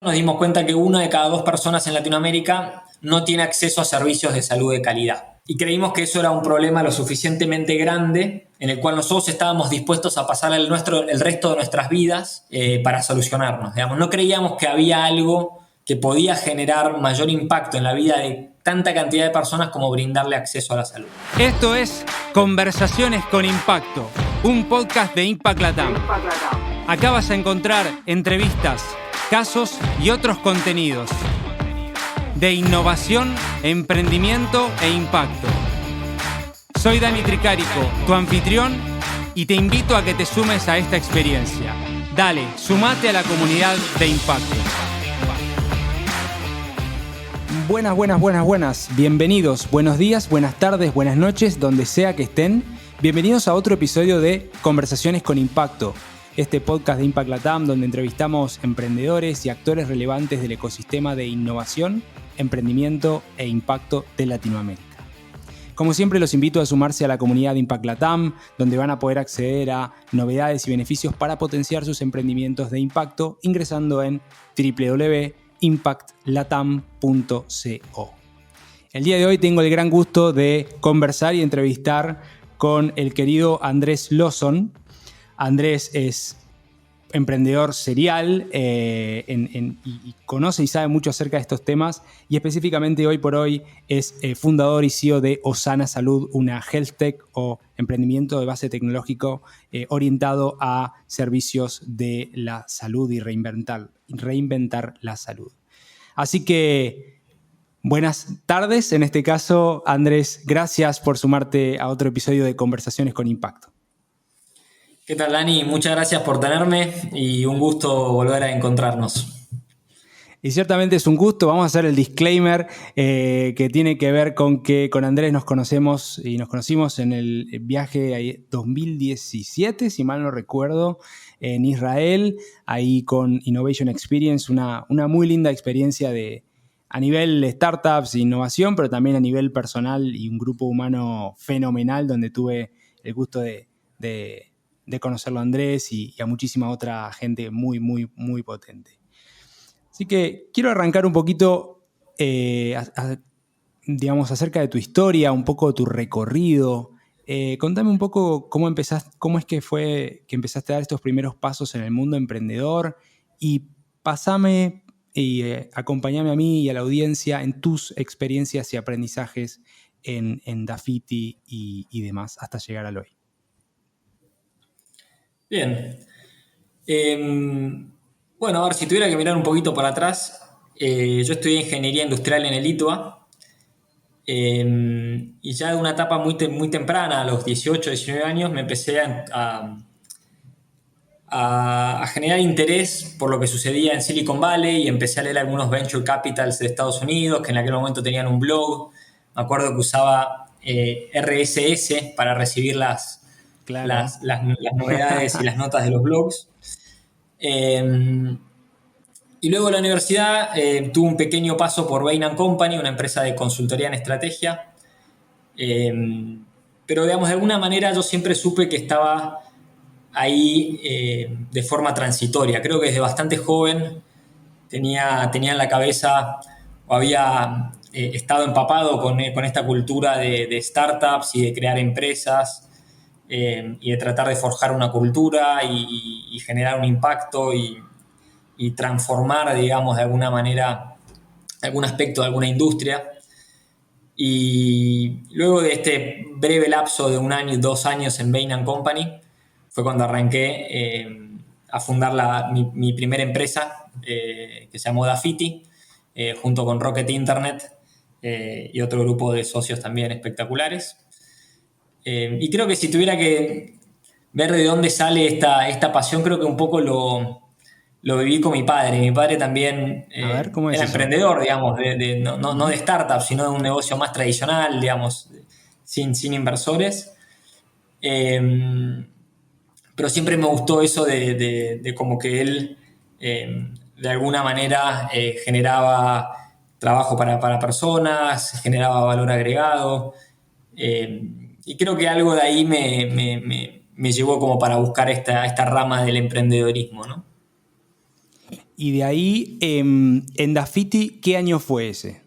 nos dimos cuenta que 1 de cada 2 personas en Latinoamérica no tiene acceso a servicios de salud de calidad. Y creímos que eso era un problema lo suficientemente grande en el cual nosotros estábamos dispuestos a pasar el resto de nuestras vidas para solucionarnos. Digamos, no creíamos que había algo que podía generar mayor impacto en la vida de tanta cantidad de personas como brindarle acceso a la salud. Esto es Conversaciones con Impacto, un podcast de Impact Latam. Acá vas a encontrar entrevistas, casos y otros contenidos de innovación, emprendimiento e impacto. Soy Dani Tricarico, tu anfitrión, y te invito a que te sumes a esta experiencia. Dale, sumate a la comunidad de Impacto. Buenas. Bienvenidos, buenos días, buenas tardes, buenas noches, donde sea que estén. Bienvenidos a otro episodio de Conversaciones con Impacto, este podcast de Impact Latam donde entrevistamos emprendedores y actores relevantes del ecosistema de innovación, emprendimiento e impacto de Latinoamérica. Como siempre, los invito a sumarse a la comunidad de Impact Latam, donde van a poder acceder a novedades y beneficios para potenciar sus emprendimientos de impacto ingresando en www.impactlatam.co. El día de hoy tengo el gran gusto de conversar y entrevistar con el querido Andrés Lawson. Andrés es emprendedor serial y conoce y sabe mucho acerca de estos temas, y específicamente hoy por hoy es fundador y CEO de Osana Salud, una health tech o emprendimiento de base tecnológico orientado a servicios de la salud y reinventar la salud. Así que buenas tardes, en este caso, Andrés, gracias por sumarte a otro episodio de Conversaciones con Impacto. ¿Qué tal, Dani? Muchas gracias por tenerme y un gusto volver a encontrarnos. Y ciertamente es un gusto. Vamos a hacer el disclaimer que tiene que ver con que con Andrés nos conocimos en el viaje 2017, si mal no recuerdo, en Israel, ahí con Innovation Experience, una muy linda experiencia a nivel startups e innovación, pero también a nivel personal, y un grupo humano fenomenal donde tuve el gusto de conocerlo a Andrés y a muchísima otra gente muy potente. Así que quiero arrancar un poquito, acerca de tu historia, un poco de tu recorrido. Contame un poco cómo es que fue que empezaste a dar estos primeros pasos en el mundo emprendedor, y pasame y acompáñame a mí y a la audiencia en tus experiencias y aprendizajes en Dafiti y demás hasta llegar al hoy. Bien. Bueno, a ver, si tuviera que mirar un poquito para atrás, yo estudié Ingeniería Industrial en el ITBA, y ya de una etapa muy temprana, a los 18, 19 años, me empecé a generar interés por lo que sucedía en Silicon Valley, y empecé a leer algunos venture capitals de Estados Unidos que en aquel momento tenían un blog. Me acuerdo que usaba RSS para recibir las novedades y las notas de los blogs. Y luego de la universidad tuve un pequeño paso por Bain & Company, una empresa de consultoría en estrategia. Pero digamos, de alguna manera yo siempre supe que estaba ahí de forma transitoria. Creo que desde bastante joven tenía en la cabeza, o había estado empapado con esta cultura de startups y de crear empresas, y de tratar de forjar una cultura y generar un impacto y transformar, digamos, de alguna manera algún aspecto de alguna industria. Y luego de este breve lapso de 1 año y 2 años en Bain & Company fue cuando arranqué a fundar mi primera empresa, que se llamó Dafiti, junto con Rocket Internet y otro grupo de socios también espectaculares. Y creo que si tuviera que ver de dónde sale esta pasión, creo que un poco lo viví con mi padre. Mi padre también ¿Cómo es era eso? emprendedor, digamos, no de startups, sino de un negocio más tradicional, digamos, sin inversores. Pero siempre me gustó eso de como que él de alguna manera generaba trabajo para personas, generaba valor agregado. Y creo que algo de ahí me llevó como para buscar esta rama del emprendedorismo, ¿no? Y de ahí, en Dafiti, ¿qué año fue ese?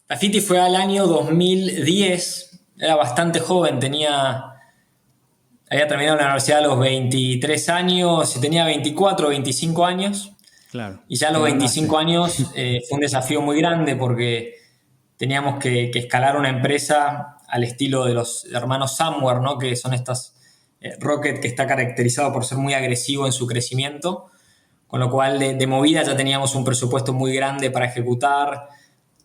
Dafiti fue al año 2010, era bastante joven, había terminado la universidad a los 23 años, y tenía 24 o 25 años. Claro, Y ya a te los mandaste. 25 años fue un desafío muy grande porque teníamos que escalar una empresa al estilo de los hermanos Samware, ¿no? Que son estas Rocket que está caracterizado por ser muy agresivo en su crecimiento, con lo cual de movida ya teníamos un presupuesto muy grande para ejecutar,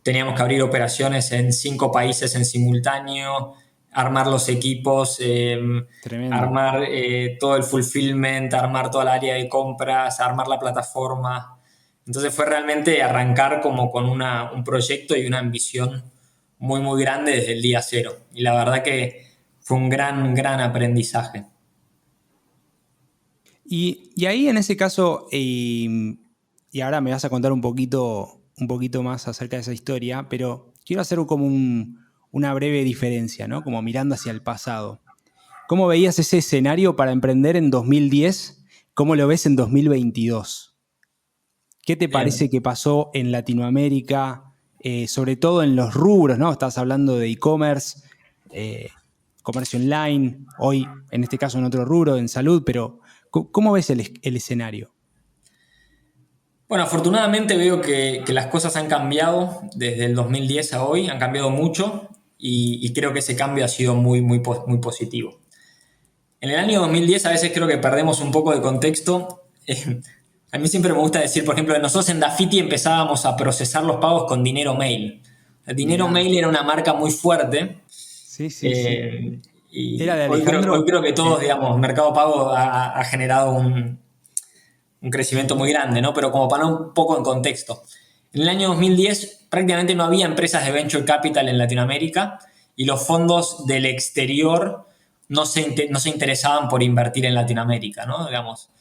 teníamos que abrir operaciones en 5 países en simultáneo, armar los equipos, Tremendo. armar todo el fulfillment, armar toda la área de compras, armar la plataforma. Entonces fue realmente arrancar como con un proyecto y una ambición muy, muy grande desde el día cero. Y la verdad que fue un gran, gran aprendizaje. Y ahí en ese caso, y ahora me vas a contar un poquito más acerca de esa historia, pero quiero hacer como una breve diferencia, ¿no? Como mirando hacia el pasado. ¿Cómo veías ese escenario para emprender en 2010? ¿Cómo lo ves en 2022? ¿Qué te parece Bien. que pasó en Latinoamérica, sobre todo en los rubros, ¿no? Estás hablando de e-commerce, comercio online, hoy en este caso en otro rubro, en salud, pero ¿cómo ves el escenario? Bueno, afortunadamente veo que las cosas han cambiado desde el 2010 a hoy, han cambiado mucho y creo que ese cambio ha sido muy, muy, muy positivo. En el año 2010 a veces creo que perdemos un poco de contexto. A mí siempre me gusta decir, por ejemplo, que nosotros en Dafiti empezábamos a procesar los pagos con dinero mail. El dinero Mirá, mail era una marca muy fuerte sí, sí, sí. eh, Era y de hoy Alejandro. creo que todos, digamos, Mercado Pago ha generado un crecimiento muy grande, ¿no? Pero como para un poco en contexto. En el año 2010 prácticamente no había empresas de venture capital en Latinoamérica y los fondos del exterior no se interesaban por invertir en Latinoamérica, ¿no? Digamos,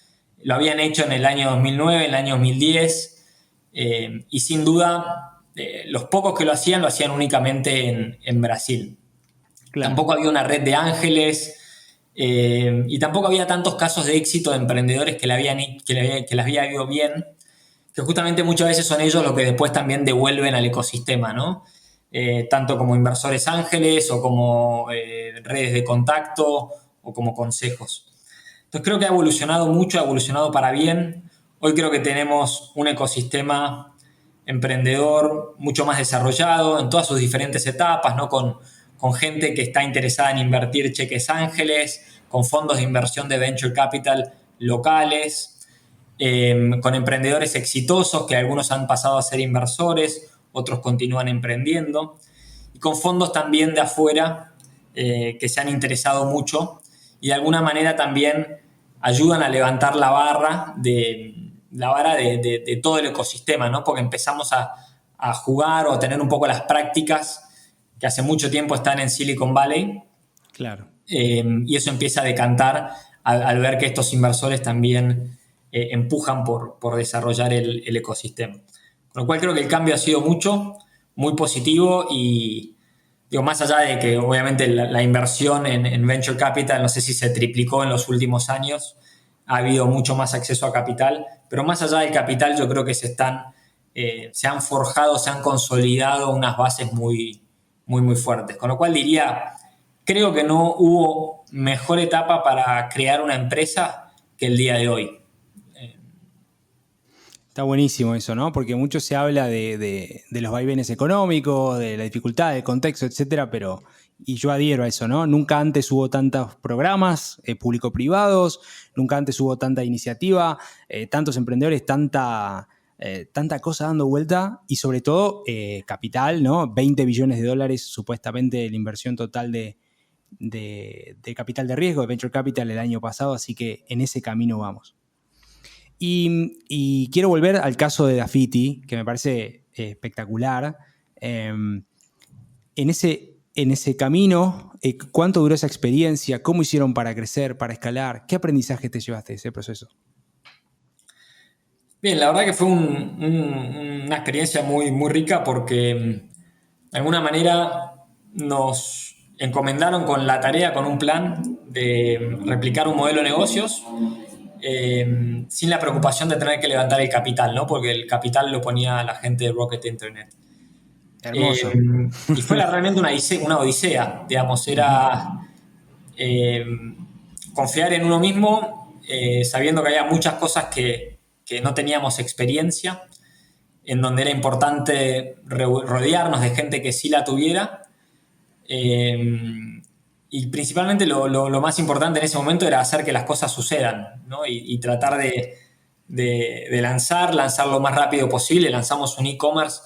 lo habían hecho en el año 2009, en el año 2010 y sin duda los pocos que lo hacían únicamente en Brasil. Claro, Tampoco había una red de ángeles y tampoco había tantos casos de éxito de emprendedores que les había ido bien, que justamente muchas veces son ellos los que después también devuelven al ecosistema, ¿no? Tanto como inversores ángeles o como redes de contacto o como consejos. Entonces creo que ha evolucionado mucho, ha evolucionado para bien. Hoy creo que tenemos un ecosistema emprendedor mucho más desarrollado en todas sus diferentes etapas, ¿no? Con gente que está interesada en invertir cheques ángeles, con fondos de inversión de venture capital locales, con emprendedores exitosos que algunos han pasado a ser inversores, otros continúan emprendiendo, y con fondos también de afuera que se han interesado mucho y de alguna manera también ayudan a levantar la vara de todo el ecosistema, ¿no? Porque empezamos a jugar o a tener un poco las prácticas que hace mucho tiempo están en Silicon Valley claro. y eso empieza a decantar al ver que estos inversores también empujan por desarrollar el ecosistema. Con lo cual creo que el cambio ha sido muy positivo y digo, más allá de que obviamente la inversión en venture capital, no sé si se triplicó en los últimos años, ha habido mucho más acceso a capital, pero más allá del capital yo creo que se han forjado, se han consolidado unas bases muy, muy, muy fuertes. Con lo cual diría, creo que no hubo mejor etapa para crear una empresa que el día de hoy. Está buenísimo eso, ¿no? Porque mucho se habla de los vaivenes económicos, de la dificultad, del contexto, etcétera, pero, y yo adhiero a eso, ¿no? Nunca antes hubo tantos programas público-privados, nunca antes hubo tanta iniciativa, tantos emprendedores, tanta cosa dando vuelta y sobre todo capital, ¿no? 20 billones de dólares supuestamente la inversión total de capital de riesgo, de venture capital el año pasado, así que en ese camino vamos. Y quiero volver al caso de Dafiti, que me parece espectacular. En ese camino, ¿cuánto duró esa experiencia? ¿Cómo hicieron para crecer, para escalar? ¿Qué aprendizaje te llevaste de ese proceso? Bien, la verdad que fue una experiencia muy, muy rica porque de alguna manera nos encomendaron con la tarea, con un plan de replicar un modelo de negocios sin la preocupación de tener que levantar el capital, ¿no? Porque el capital lo ponía la gente de Rocket Internet. Hermoso. Y fue realmente una odisea, digamos, era confiar en uno mismo, sabiendo que había muchas cosas que no teníamos experiencia, en donde era importante rodearnos de gente que sí la tuviera. Y principalmente lo más importante en ese momento era hacer que las cosas sucedan, ¿no? Y tratar de lanzar lo más rápido posible. Lanzamos un e-commerce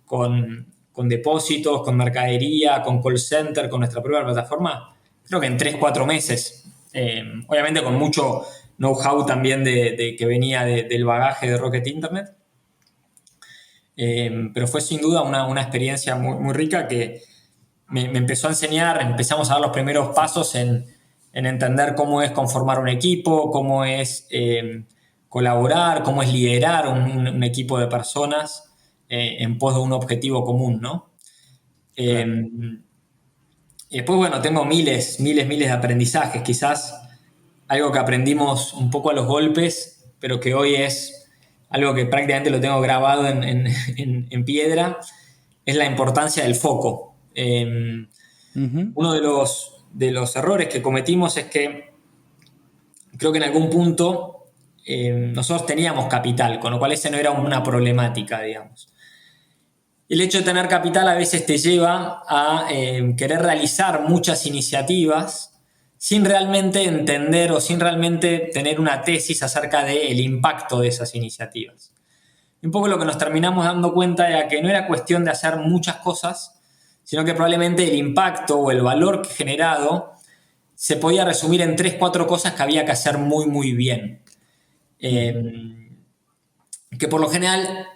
con depósitos, con mercadería, con call center, con nuestra propia plataforma, creo que en 3-4 meses. Obviamente con mucho know-how también de que venía del bagaje de Rocket Internet. Pero fue sin duda una experiencia muy, muy rica que me empezó a enseñar. Empezamos a dar los primeros pasos en entender cómo es conformar un equipo, cómo es colaborar, cómo es liderar un equipo de personas en pos de un objetivo común, ¿no? Claro. Y después, bueno, tengo miles de aprendizajes. Quizás algo que aprendimos un poco a los golpes, pero que hoy es algo que prácticamente lo tengo grabado en piedra, es la importancia del foco. Uno de los errores que cometimos es que creo que en algún punto nosotros teníamos capital, con lo cual ese no era una problemática, digamos. El hecho de tener capital a veces te lleva a querer realizar muchas iniciativas sin realmente entender o sin realmente tener una tesis acerca del impacto de esas iniciativas. Un poco lo que nos terminamos dando cuenta era que no era cuestión de hacer muchas cosas, sino que probablemente el impacto o el valor generado se podía resumir en 3-4 cosas que había que hacer muy, muy bien. Que por lo general,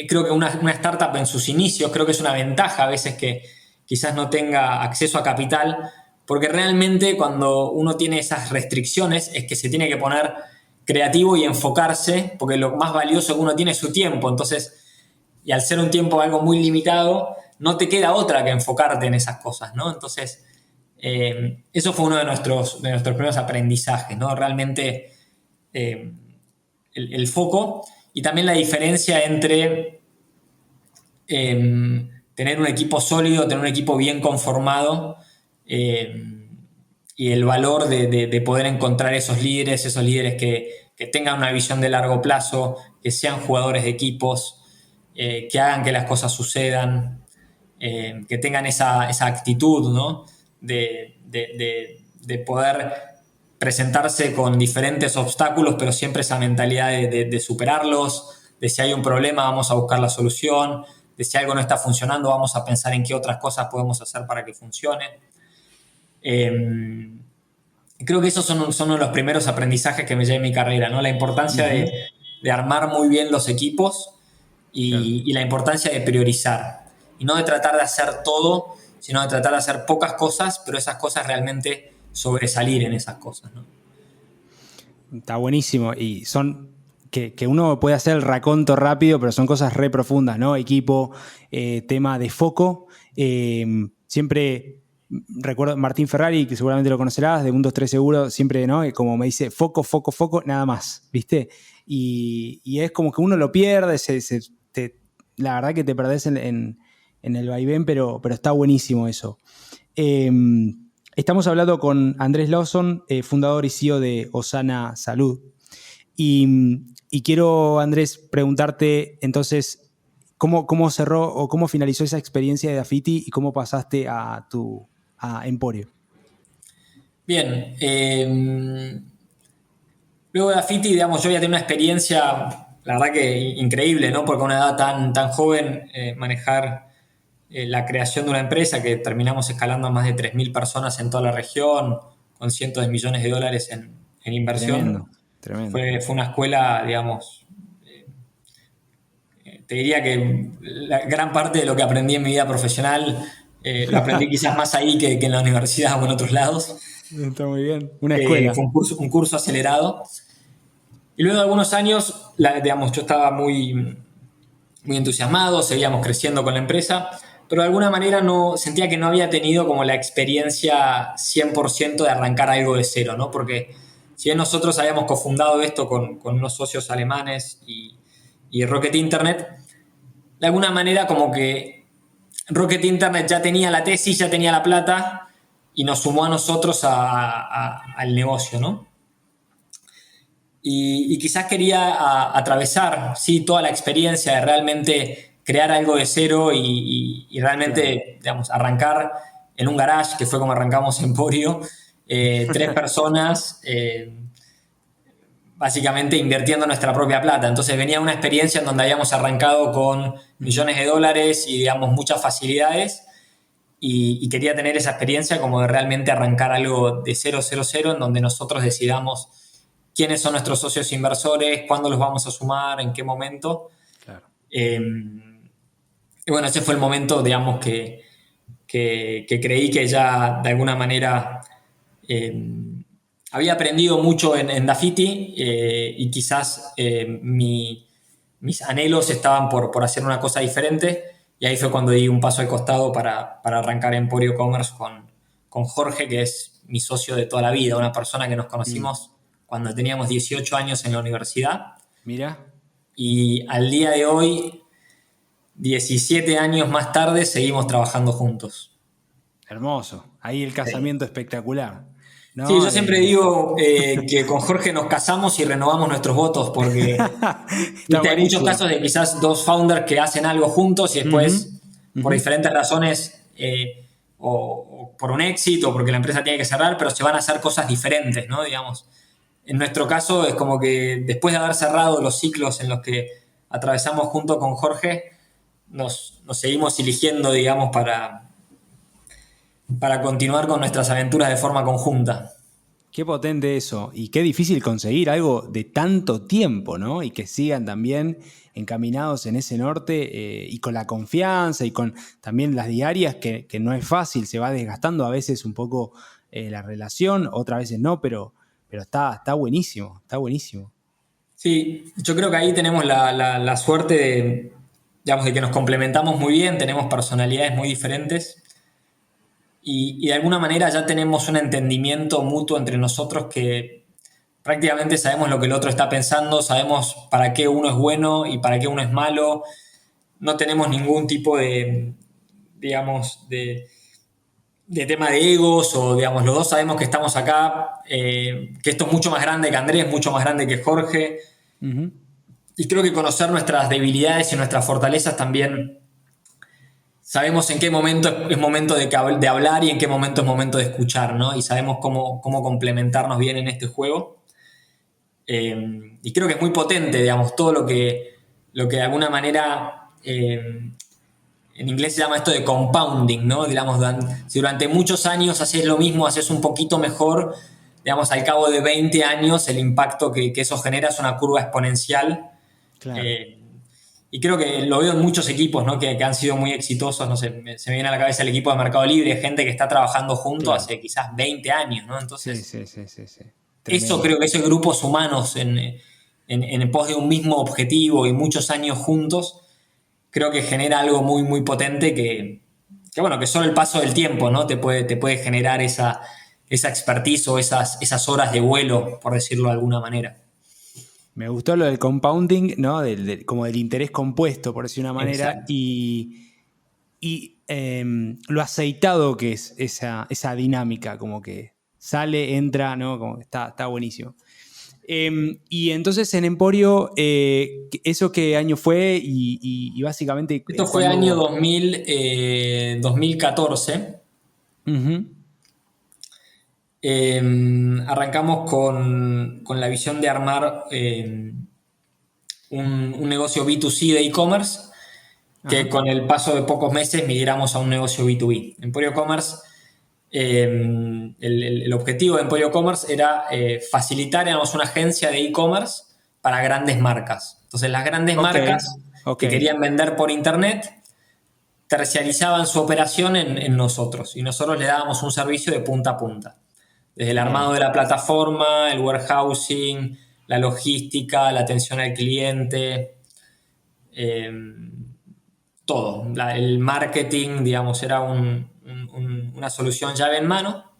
creo que una startup en sus inicios, creo que es una ventaja a veces que quizás no tenga acceso a capital, porque realmente cuando uno tiene esas restricciones es que se tiene que poner creativo y enfocarse, porque lo más valioso que uno tiene es su tiempo. Entonces, y al ser un tiempo algo muy limitado, no te queda otra que enfocarte en esas cosas, ¿no? Entonces, eso fue uno de nuestros primeros aprendizajes, ¿no? Realmente el foco y también la diferencia entre tener un equipo sólido, tener un equipo bien conformado y el valor de poder encontrar esos líderes que tengan una visión de largo plazo, que sean jugadores de equipos, que hagan que las cosas sucedan, que tengan esa actitud, ¿no? de poder presentarse con diferentes obstáculos, pero siempre esa mentalidad de superarlos, de si hay un problema vamos a buscar la solución, de si algo no está funcionando vamos a pensar en qué otras cosas podemos hacer para que funcione. Creo que esos son uno de los primeros aprendizajes que me llevé en mi carrera, ¿no? La importancia de armar muy bien los equipos y la importancia de priorizar. Y no de tratar de hacer todo, sino de tratar de hacer pocas cosas, pero esas cosas realmente sobresalir en esas cosas, ¿no? Está buenísimo. Y son que uno puede hacer el raconto rápido, pero son cosas re profundas, ¿no? Equipo, tema de foco. Siempre recuerdo Martín Ferrari, que seguramente lo conocerás, de 1, 2, 3 seguro, siempre, ¿no? Como me dice, foco, foco, foco, nada más, ¿viste? Y es como que uno lo pierde, la verdad que te perdés en el vaivén, pero está buenísimo eso. Estamos hablando con Andrés Lawson, fundador y CEO de Osana Salud. Y quiero, Andrés, preguntarte entonces, ¿cómo cerró o cómo finalizó esa experiencia de Dafiti y cómo pasaste a Emporio? Bien. Luego de Dafiti, digamos, yo ya tenía una experiencia, la verdad que increíble, ¿no? Porque a una edad tan joven, manejar la creación de una empresa que terminamos escalando a más de 3.000 personas en toda la región, con cientos de millones de dólares en inversión. Tremendo. Fue una escuela, digamos, te diría que la gran parte de lo que aprendí en mi vida profesional lo aprendí quizás más ahí que en la universidad o en otros lados. Está muy bien. Una escuela. Fue un curso acelerado. Y luego de algunos años, digamos, yo estaba muy entusiasmado, seguíamos creciendo con la empresa, pero de alguna manera sentía que no había tenido como la experiencia 100% de arrancar algo de cero, ¿no? Porque si bien nosotros habíamos cofundado esto con unos socios alemanes y Rocket Internet, de alguna manera como que Rocket Internet ya tenía la tesis, ya tenía la plata y nos sumó a nosotros al negocio, ¿no? Y quizás quería atravesar, sí, toda la experiencia de realmente crear algo de cero y realmente, digamos, arrancar en un garage, que fue como arrancamos Emporio, 3 personas, básicamente invirtiendo nuestra propia plata. Entonces venía una experiencia en donde habíamos arrancado con millones de dólares y, digamos, muchas facilidades y quería tener esa experiencia como de realmente arrancar algo de 000 en donde nosotros decidamos quiénes son nuestros socios inversores, cuándo los vamos a sumar, en qué momento. Claro. Y bueno, ese fue el momento, digamos, que creí que ya de alguna manera había aprendido mucho en Dafiti y quizás mis anhelos estaban por hacer una cosa diferente. Y ahí fue cuando di un paso al costado para arrancar Emporio Commerce con Jorge, que es mi socio de toda la vida, una persona que nos conocimos cuando teníamos 18 años en la universidad. Mira. Y al día de hoy, 17 años más tarde, seguimos trabajando juntos. Hermoso. Ahí el casamiento espectacular. Sí, ¿No? yo siempre digo que con Jorge nos casamos y renovamos nuestros votos porque Está hay muchos buenísimo. casos de quizás dos founders que hacen algo juntos y después, por diferentes razones, o por un éxito o porque la empresa tiene que cerrar, pero se van a hacer cosas diferentes, ¿no? Digamos, en nuestro caso es como que después de haber cerrado los ciclos en los que atravesamos junto con Jorge, nos seguimos eligiendo, digamos, para continuar con nuestras aventuras de forma conjunta. Qué potente eso. Y qué difícil conseguir algo de tanto tiempo, ¿no? Y que sigan también encaminados en ese norte y con la confianza y con también las diarias, que no es fácil, se va desgastando a veces un poco la relación, otras veces no, pero está buenísimo, está buenísimo. Sí, yo creo que ahí tenemos la suerte de, digamos, de que nos complementamos muy bien, tenemos personalidades muy diferentes y de alguna manera ya tenemos un entendimiento mutuo entre nosotros que prácticamente sabemos lo que el otro está pensando, sabemos para qué uno es bueno y para qué uno es malo, no tenemos ningún tipo de, digamos, de tema de egos o, digamos, los dos sabemos que estamos acá, que esto es mucho más grande que Andrés, mucho más grande que Jorge. Uh-huh. Y creo que conocer nuestras debilidades y nuestras fortalezas también sabemos en qué momento es momento de hablar y en qué momento es momento de escuchar, ¿no? Y sabemos cómo complementarnos bien en este juego. Y creo que es muy potente, digamos, todo lo que de alguna manera en inglés se llama esto de compounding, ¿no? Digamos, si durante muchos años haces lo mismo, haces un poquito mejor, digamos, al cabo de 20 años el impacto que eso genera es una curva exponencial. Claro. Y creo que lo veo en muchos equipos, ¿no? que han sido muy exitosos. No sé, se me viene a la cabeza el equipo de Mercado Libre, gente que está trabajando junto Claro. hace quizás 20 años, ¿no? Sí. Entonces, eso Tremendo. creo que esos grupos humanos en pos de un mismo objetivo y muchos años juntos, creo que genera algo muy, muy potente bueno, que solo el paso del tiempo, ¿no? te puede generar esa expertise o esas horas de vuelo, por decirlo de alguna manera. Me gustó lo del compounding, ¿no? Como del interés compuesto, por decir una manera, Exacto. y lo aceitado que es esa dinámica, como que sale, entra, ¿no? Como que está buenísimo. Y entonces en Emporio, ¿eso qué año fue? Y básicamente, Esto fue ¿cuándo? año 2014. Uh-huh. Arrancamos con la visión de armar un negocio B2C de e-commerce que Ajá. con el paso de pocos meses migramos a un negocio B2B. Emporio Commerce, el objetivo de Emporio Commerce era facilitar, digamos, una agencia de e-commerce para grandes marcas. Entonces las grandes marcas Ok. que querían vender por internet terciarizaban su operación en nosotros y nosotros le dábamos un servicio de punta a punta. Desde el armado Bien. de la plataforma, el warehousing, la logística, la atención al cliente, eh, todo. El marketing, digamos, era una solución llave en mano.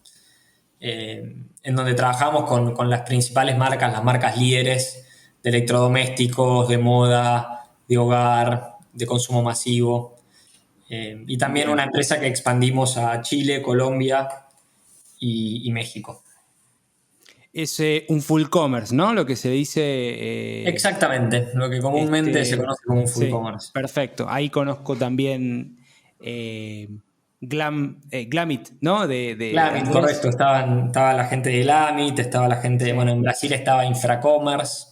en donde trabajamos con las principales marcas, las marcas líderes de electrodomésticos, de moda, de hogar, de consumo masivo. Y también una empresa que expandimos a Chile, Colombia y México. Es un full commerce, ¿no? Lo que se dice... Exactamente, lo que comúnmente se conoce como un full sí, commerce. perfecto. Ahí conozco también Glamit, ¿no? Glamit, correcto. Estaba la gente de Glamit, estaba la gente... Sí. Bueno, en Brasil estaba Infracommerce.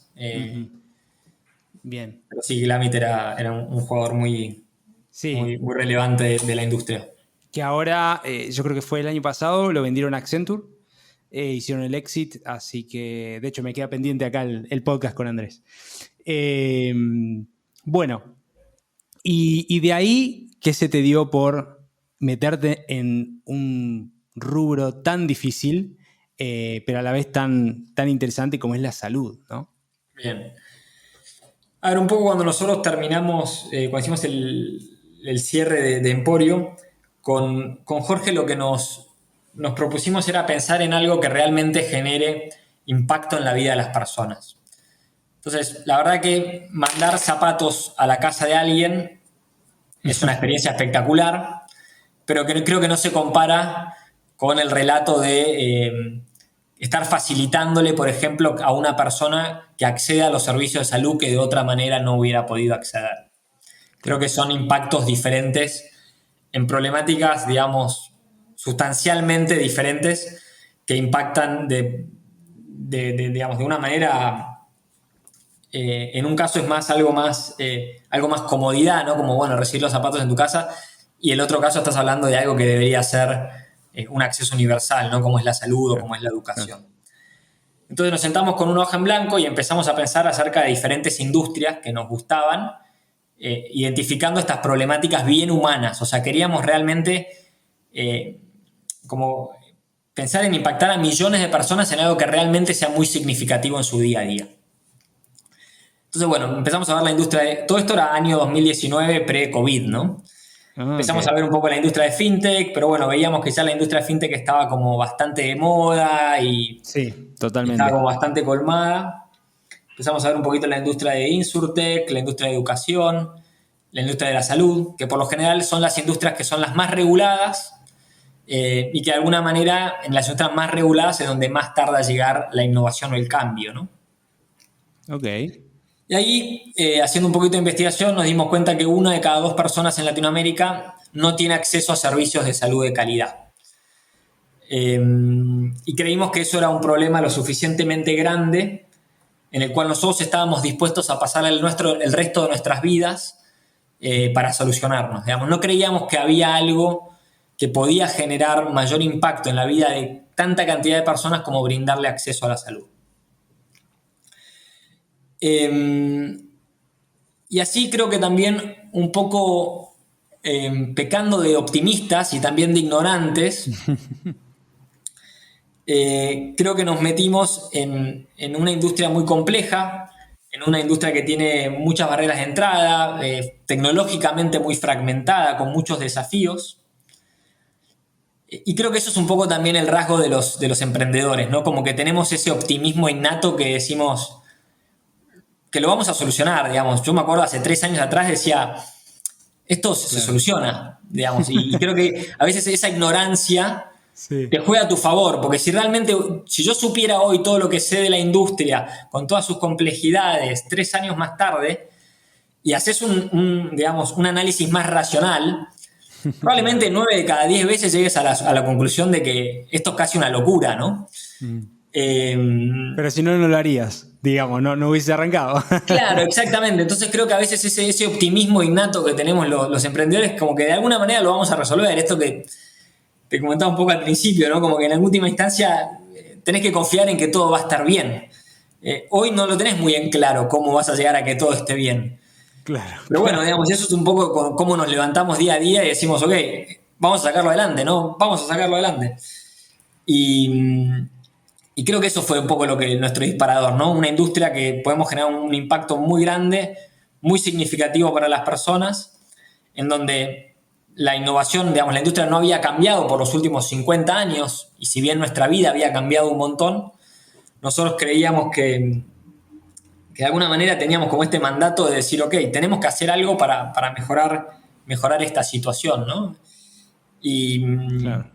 Bien. Pero sí, Glamit era un jugador muy, Sí. muy relevante de la industria. Que ahora, yo creo que fue el año pasado, lo vendieron a Accenture, hicieron el exit, así que de hecho me queda pendiente acá el podcast con Andrés. Bueno, y de ahí, ¿qué se te dio por meterte en un rubro tan difícil, pero a la vez tan interesante como es la salud, ¿no? Bien. A ver, un poco cuando nosotros terminamos, cuando hicimos el cierre de Emporio, con Jorge lo que nos propusimos era pensar en algo que realmente genere impacto en la vida de las personas. Entonces, la verdad que mandar zapatos a la casa de alguien es una experiencia espectacular, pero que creo que no se compara con el relato de estar facilitándole, por ejemplo, a una persona que accede a los servicios de salud que de otra manera no hubiera podido acceder. Creo que son impactos diferentes en problemáticas, digamos, sustancialmente diferentes que impactan digamos, de una manera... en un caso es más algo más comodidad, ¿no? Como, bueno, recibir los zapatos en tu casa, y en el otro caso estás hablando de algo que debería ser un acceso universal, ¿no? Como es la salud o como es la educación. Entonces nos sentamos con una hoja en blanco y empezamos a pensar acerca de diferentes industrias que nos gustaban, identificando estas problemáticas bien humanas. O sea, queríamos realmente como pensar en impactar a millones de personas en algo que realmente sea muy significativo en su día a día. Entonces, bueno, empezamos a ver la industria de... Todo esto era año 2019, pre-COVID, ¿no? Empezamos a ver un poco la industria de fintech, pero bueno, veíamos que ya la industria de fintech estaba como bastante de moda y sí, totalmente. estaba como bastante colmada. Empezamos a ver un poquito la industria de InsurTech, la industria de educación, la industria de la salud, que por lo general son las industrias que son las más reguladas y que de alguna manera en las industrias más reguladas es donde más tarda llegar la innovación o el cambio, ¿no? Ok. Y ahí, haciendo un poquito de investigación, nos dimos cuenta que 1 de cada 2 personas en Latinoamérica no tiene acceso a servicios de salud de calidad. Y creímos que eso era un problema lo suficientemente grande en el cual nosotros estábamos dispuestos a pasar el resto de nuestras vidas para solucionarnos. Digamos, no creíamos que había algo que podía generar mayor impacto en la vida de tanta cantidad de personas como brindarle acceso a la salud. Y así creo que también un poco pecando de optimistas y también de ignorantes, creo que nos metimos en una industria muy compleja, en una industria que tiene muchas barreras de entrada, tecnológicamente muy fragmentada, con muchos desafíos. Y creo que eso es un poco también el rasgo de los emprendedores, ¿no? Como que tenemos ese optimismo innato que decimos que lo vamos a solucionar, digamos. Yo me acuerdo hace 3 años atrás decía, esto se soluciona, digamos. Y creo que a veces esa ignorancia te juega a tu favor, porque si yo supiera hoy todo lo que sé de la industria, con todas sus complejidades, 3 años más tarde, y haces un análisis más racional, probablemente 9 de cada 10 veces llegues a la conclusión de que esto es casi una locura, ¿no? Pero si no, no lo harías, digamos, no hubiese arrancado. Claro, exactamente. Entonces creo que a veces ese optimismo innato que tenemos los emprendedores, como que de alguna manera lo vamos a resolver. Esto que te comentaba un poco al principio, ¿no? Como que en última instancia tenés que confiar en que todo va a estar bien. Hoy no lo tenés muy en claro cómo vas a llegar a que todo esté bien. Claro. Pero bueno, digamos, eso es un poco cómo nos levantamos día a día y decimos, ok, vamos a sacarlo adelante, ¿no? Vamos a sacarlo adelante. Y creo que eso fue un poco nuestro disparador, ¿no? Una industria que podemos generar un impacto muy grande, muy significativo para las personas, en donde la innovación, digamos, la industria no había cambiado por los últimos 50 años, y si bien nuestra vida había cambiado un montón, nosotros creíamos que de alguna manera teníamos como este mandato de decir, ok, tenemos que hacer algo para mejorar esta situación, ¿no? Y, Claro.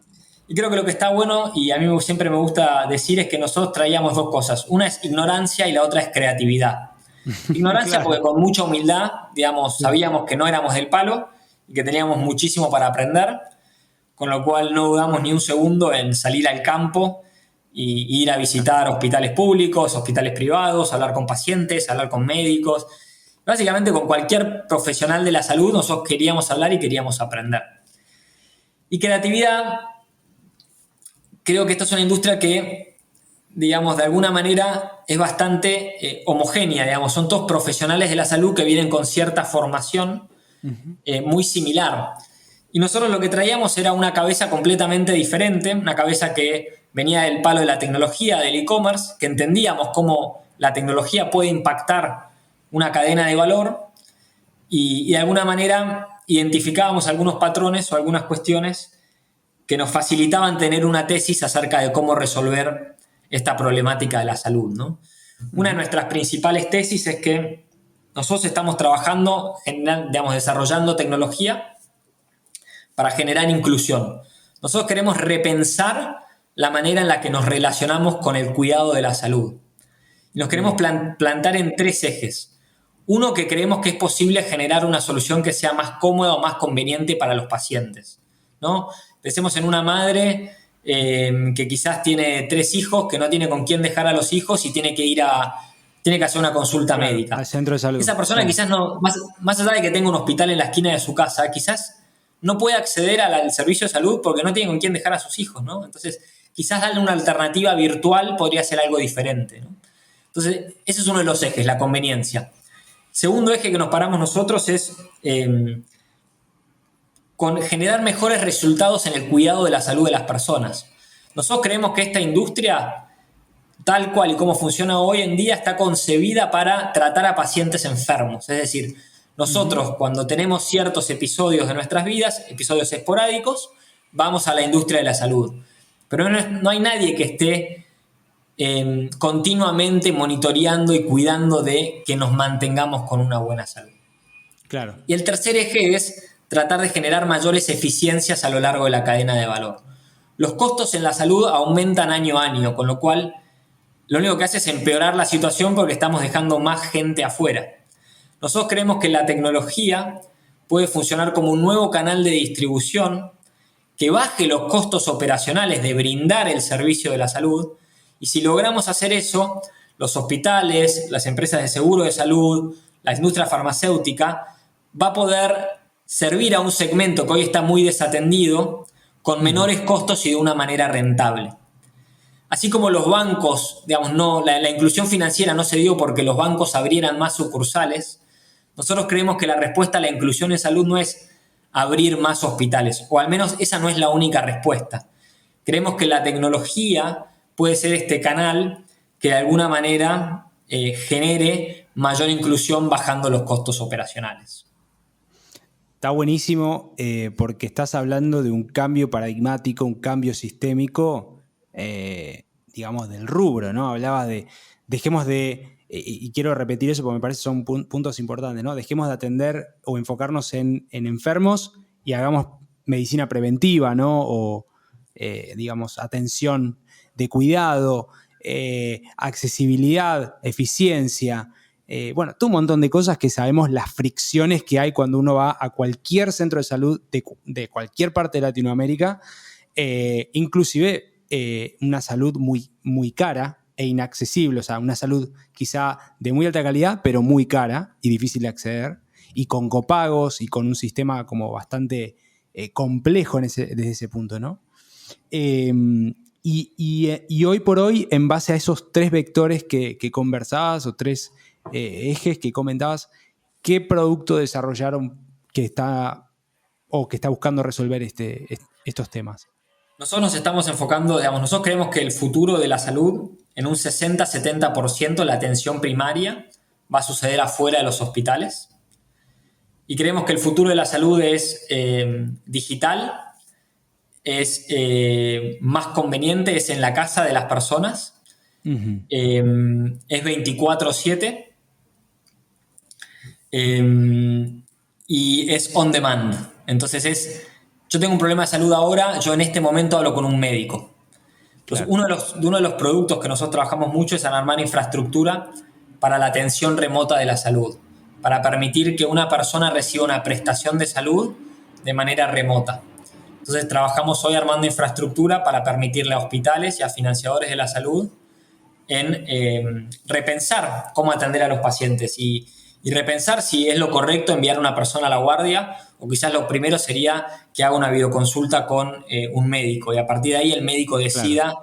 y creo que lo que está bueno, y a mí siempre me gusta decir, es que nosotros traíamos dos cosas. Una es ignorancia y la otra es creatividad. Ignorancia Claro. porque con mucha humildad, digamos, sabíamos que no éramos del palo y que teníamos muchísimo para aprender, con lo cual no dudamos ni un segundo en salir al campo y ir a visitar hospitales públicos, hospitales privados, hablar con pacientes, hablar con médicos. Básicamente con cualquier profesional de la salud nosotros queríamos hablar y queríamos aprender. Y creatividad, creo que esta es una industria que, digamos, de alguna manera es bastante homogénea, digamos, son todos profesionales de la salud que vienen con cierta formación muy similar. Y nosotros lo que traíamos era una cabeza completamente diferente, una cabeza que venía del palo de la tecnología, del e-commerce, que entendíamos cómo la tecnología puede impactar una cadena de valor y de alguna manera identificábamos algunos patrones o algunas cuestiones que nos facilitaban tener una tesis acerca de cómo resolver esta problemática de la salud, ¿no? Una de nuestras principales tesis es que nosotros estamos trabajando, digamos, desarrollando tecnología para generar inclusión. Nosotros queremos repensar la manera en la que nos relacionamos con el cuidado de la salud. Nos queremos plantar en tres ejes. Uno, que creemos que es posible generar una solución que sea más cómoda o más conveniente para los pacientes, ¿no? Pensemos en una madre que quizás tiene 3 hijos, que no tiene con quién dejar a los hijos y tiene que hacer una consulta médica. Al centro de salud. Esa persona quizás no, más allá de que tenga un hospital en la esquina de su casa, quizás no puede acceder al servicio de salud porque no tiene con quién dejar a sus hijos, ¿no? Entonces, quizás darle una alternativa virtual podría ser algo diferente, ¿no? Entonces, ese es uno de los ejes, la conveniencia. Segundo eje que nos paramos nosotros es con generar mejores resultados en el cuidado de la salud de las personas. Nosotros creemos que esta industria, tal cual y como funciona hoy en día, está concebida para tratar a pacientes enfermos. Es decir, nosotros cuando tenemos ciertos episodios de nuestras vidas, episodios esporádicos, vamos a la industria de la salud. Pero no hay nadie que esté continuamente monitoreando y cuidando de que nos mantengamos con una buena salud. Claro. Y el tercer eje es tratar de generar mayores eficiencias a lo largo de la cadena de valor. Los costos en la salud aumentan año a año, con lo cual lo único que hace es empeorar la situación porque estamos dejando más gente afuera. Nosotros creemos que la tecnología puede funcionar como un nuevo canal de distribución que baje los costos operacionales de brindar el servicio de la salud, y si logramos hacer eso, los hospitales, las empresas de seguro de salud, la industria farmacéutica va a poder servir a un segmento que hoy está muy desatendido con menores costos y de una manera rentable. Así como los bancos, digamos, la inclusión financiera no se dio porque los bancos abrieran más sucursales, nosotros creemos que la respuesta a la inclusión en salud no es abrir más hospitales, o al menos esa no es la única respuesta. Creemos que la tecnología puede ser este canal que de alguna manera genere mayor inclusión bajando los costos operacionales. Está buenísimo porque estás hablando de un cambio paradigmático, un cambio sistémico, digamos, del rubro, ¿no? Hablabas de, dejemos de, y quiero repetir eso porque me parece que son puntos importantes, ¿no? Dejemos de atender o enfocarnos en enfermos y hagamos medicina preventiva, ¿no? O, digamos, atención de cuidado, accesibilidad, eficiencia. Bueno, todo un montón de cosas que sabemos las fricciones que hay cuando uno va a cualquier centro de salud de cualquier parte de Latinoamérica, inclusive una salud muy, muy cara e inaccesible, o sea, una salud quizá de muy alta calidad, pero muy cara y difícil de acceder, y con copagos y con un sistema como bastante complejo desde ese punto, ¿no? Y hoy por hoy, en base a esos 3 vectores que conversabas o 3 ejes que comentabas, ¿qué producto desarrollaron que está buscando resolver estos temas? Nosotros nos estamos enfocando, digamos, nosotros creemos que el futuro de la salud, en un 60-70%, la atención primaria va a suceder afuera de los hospitales. y creemos que el futuro de la salud es digital, es más conveniente, es en la casa de las personas, Ujú. es 24/7 y es on demand. Entonces yo tengo un problema de salud ahora, yo en este momento hablo con un médico. Entonces, Claro. uno de los productos que nosotros trabajamos mucho es en armar infraestructura para la atención remota de la salud, para permitir que una persona reciba una prestación de salud de manera remota. Entonces, trabajamos hoy armando infraestructura para permitirle a hospitales y a financiadores de la salud en repensar cómo atender a los pacientes y repensar si es lo correcto enviar a una persona a la guardia, o quizás lo primero sería que haga una videoconsulta con un médico y a partir de ahí el médico Claro. decida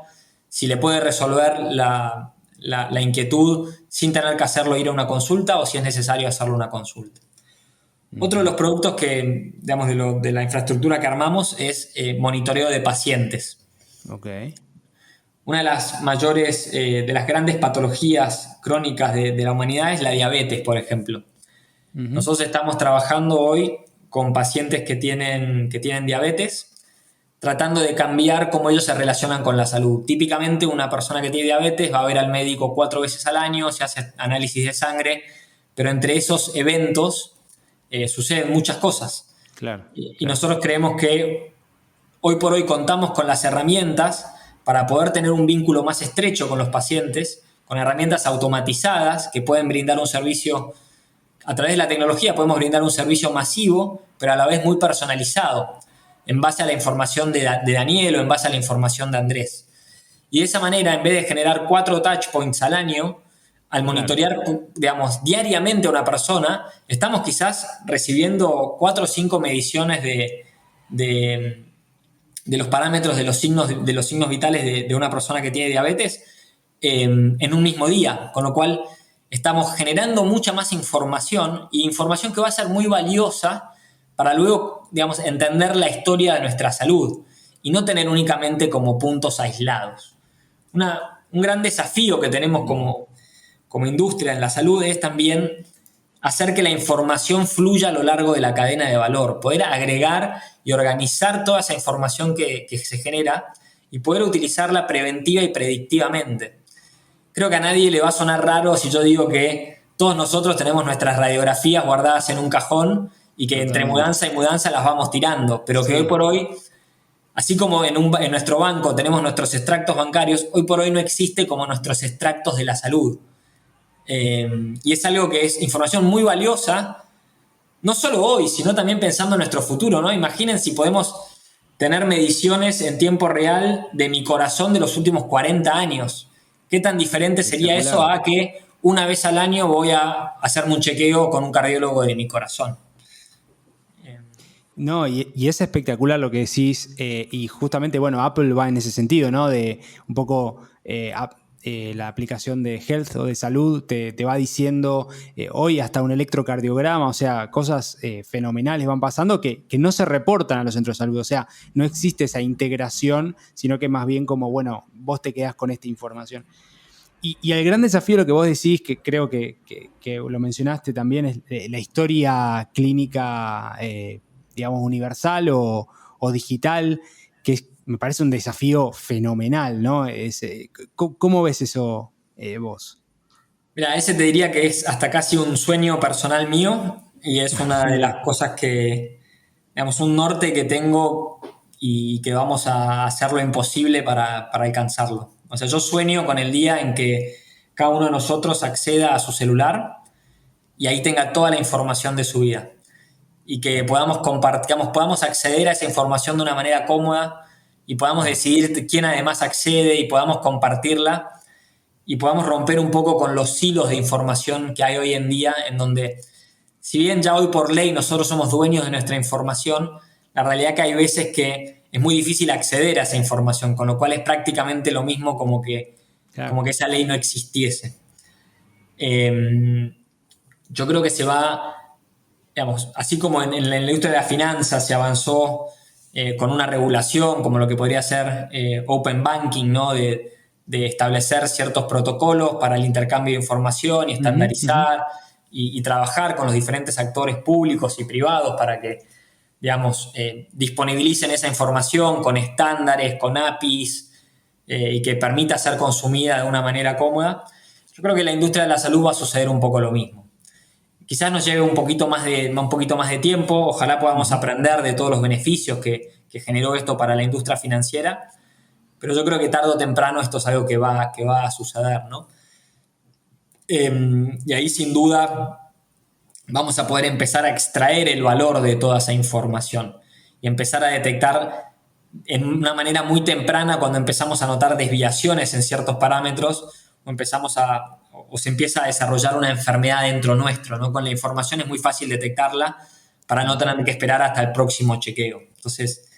si le puede resolver la inquietud sin tener que hacerlo ir a una consulta o si es necesario hacerlo una consulta. Otro de los productos que, digamos, de la infraestructura que armamos es monitoreo de pacientes. Ok. Una de las mayores, de las grandes patologías crónicas de la humanidad es la diabetes, por ejemplo. Ujú. Nosotros estamos trabajando hoy con pacientes que tienen diabetes, tratando de cambiar cómo ellos se relacionan con la salud. Típicamente una persona que tiene diabetes va a ver al médico 4 veces al año, se hace análisis de sangre, pero entre esos eventos suceden muchas cosas. Claro, Y claro. nosotros creemos que hoy por hoy contamos con las herramientas para poder tener un vínculo más estrecho con los pacientes, con herramientas automatizadas que pueden brindar un servicio, a través de la tecnología podemos brindar un servicio masivo, pero a la vez muy personalizado, en base a la información de Daniel o en base a la información de Andrés. Y de esa manera, en vez de generar 4 touch points al año, al Claro. monitorear, digamos, diariamente a una persona, estamos quizás recibiendo 4 o 5 mediciones de, de los parámetros de los signos vitales de una persona que tiene diabetes en un mismo día, con lo cual estamos generando mucha más información y información que va a ser muy valiosa para luego, digamos, entender la historia de nuestra salud y no tener únicamente como puntos aislados. Un gran desafío que tenemos como industria en la salud es también hacer que la información fluya a lo largo de la cadena de valor, poder agregar y organizar toda esa información que se genera y poder utilizarla preventiva y predictivamente. Creo que a nadie le va a sonar raro si yo digo que todos nosotros tenemos nuestras radiografías guardadas en un cajón y que entre Totalmente. mudanza y mudanza las vamos tirando, pero que hoy Sí. por hoy, así como en nuestro banco tenemos nuestros extractos bancarios, hoy por hoy no existe como nuestros extractos de la salud. Y es algo que es información muy valiosa, no solo hoy, sino también pensando en nuestro futuro, ¿no? Imaginen si podemos tener mediciones en tiempo real de mi corazón de los últimos 40 años. ¿Qué tan diferente sería eso Espectacular. a que una vez al año voy a hacerme un chequeo con un cardiólogo de mi corazón? No, y es espectacular lo que decís, y justamente, bueno, Apple va en ese sentido, ¿no? De un poco la aplicación de Health o de salud te va diciendo hoy hasta un electrocardiograma, o sea, cosas fenomenales van pasando que no se reportan a los centros de salud, o sea, no existe esa integración, sino que más bien como, bueno, vos te quedás con esta información. Y el gran desafío de lo que vos decís, que creo que lo mencionaste también, es la historia clínica, digamos, universal o digital, me parece un desafío fenomenal, ¿no? ¿Cómo ves eso vos? Mira, ese te diría que es hasta casi un sueño personal mío y es una de las Mira, cosas que, digamos, un norte que tengo y que vamos a hacer lo imposible para alcanzarlo. O sea, yo sueño con el día en que cada uno de nosotros acceda a su celular y ahí tenga toda la información de su vida y que podamos compartir, podamos acceder a esa información de una manera cómoda y podamos decidir quién además accede y podamos compartirla y podamos romper un poco con los silos de información que hay hoy en día, en donde, si bien ya hoy por ley nosotros somos dueños de nuestra información, la realidad es que hay veces que es muy difícil acceder a esa información, con lo cual es prácticamente lo mismo claro. como que esa ley no existiese. Yo creo que se va, digamos, así como en la industria de la finanza se avanzó con una regulación, como lo que podría ser Open Banking, ¿no? De establecer ciertos protocolos para el intercambio de información y Ujú, ujú. estandarizar y trabajar con los diferentes actores públicos y privados para que, digamos, disponibilicen esa información con estándares, con APIs, y que permita ser consumida de una manera cómoda. Yo creo que en la industria de la salud va a suceder un poco lo mismo. Quizás nos lleve un poquito más de tiempo, ojalá podamos aprender de todos los beneficios que generó esto para la industria financiera, pero yo creo que tarde o temprano esto es algo que va a suceder, ¿no? Y ahí sin duda vamos a poder empezar a extraer el valor de toda esa información y empezar a detectar en una manera muy temprana cuando empezamos a notar desviaciones en ciertos parámetros o se empieza a desarrollar una enfermedad dentro nuestro, ¿no? Con la información es muy fácil detectarla para no tener que esperar hasta el próximo chequeo. Entonces,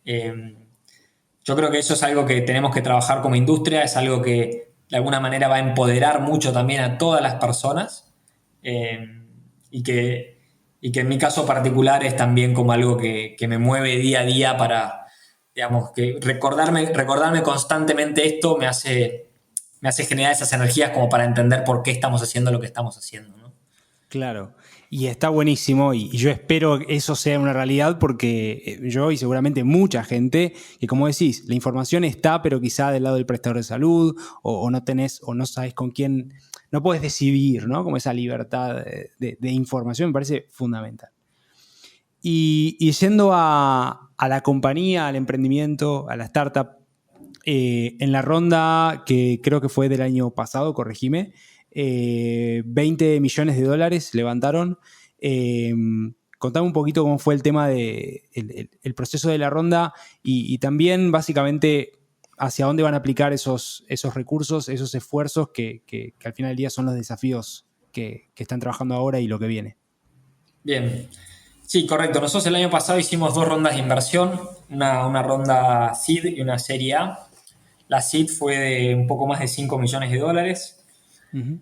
yo creo que eso es algo que tenemos que trabajar como industria, es algo que de alguna manera va a empoderar mucho también a todas las personas, y que en mi caso particular es también como algo que me mueve día a día para, digamos, que recordarme constantemente esto me hace generar esas energías como para entender por qué estamos haciendo lo que estamos haciendo, ¿no? Claro, y está buenísimo y yo espero que eso sea una realidad porque yo y seguramente mucha gente, que como decís, la información está, pero quizá del lado del prestador de salud o no tenés o no sabes con quién, no podés decidir, ¿no? Como esa libertad de información me parece fundamental. Y yendo a la compañía, al emprendimiento, a la startup, en la ronda que creo que fue del año pasado, corregime, $20 millones levantaron. Contame un poquito cómo fue el tema de el proceso de la ronda y también básicamente hacia dónde van a aplicar esos recursos, esos esfuerzos que al final del día son los desafíos que están trabajando ahora y lo que viene. Bien. Sí, correcto. Nosotros el año pasado hicimos 2 rondas de inversión, una ronda seed y una serie A. La seed fue de un poco más de $5 millones. Uh-huh.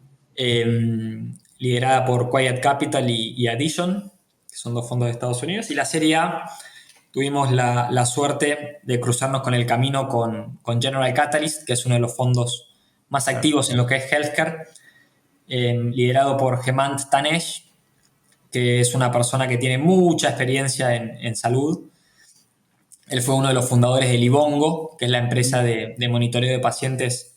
Liderada por Quiet Capital y Addition, que son 2 fondos de Estados Unidos. Y la serie A tuvimos la suerte de cruzarnos con el camino con General Catalyst, que es uno de los fondos más activos en lo que es healthcare, liderado por Hemant Tanesh, que es una persona que tiene mucha experiencia en salud. Él fue uno de los fundadores de Livongo, que es la empresa de monitoreo de pacientes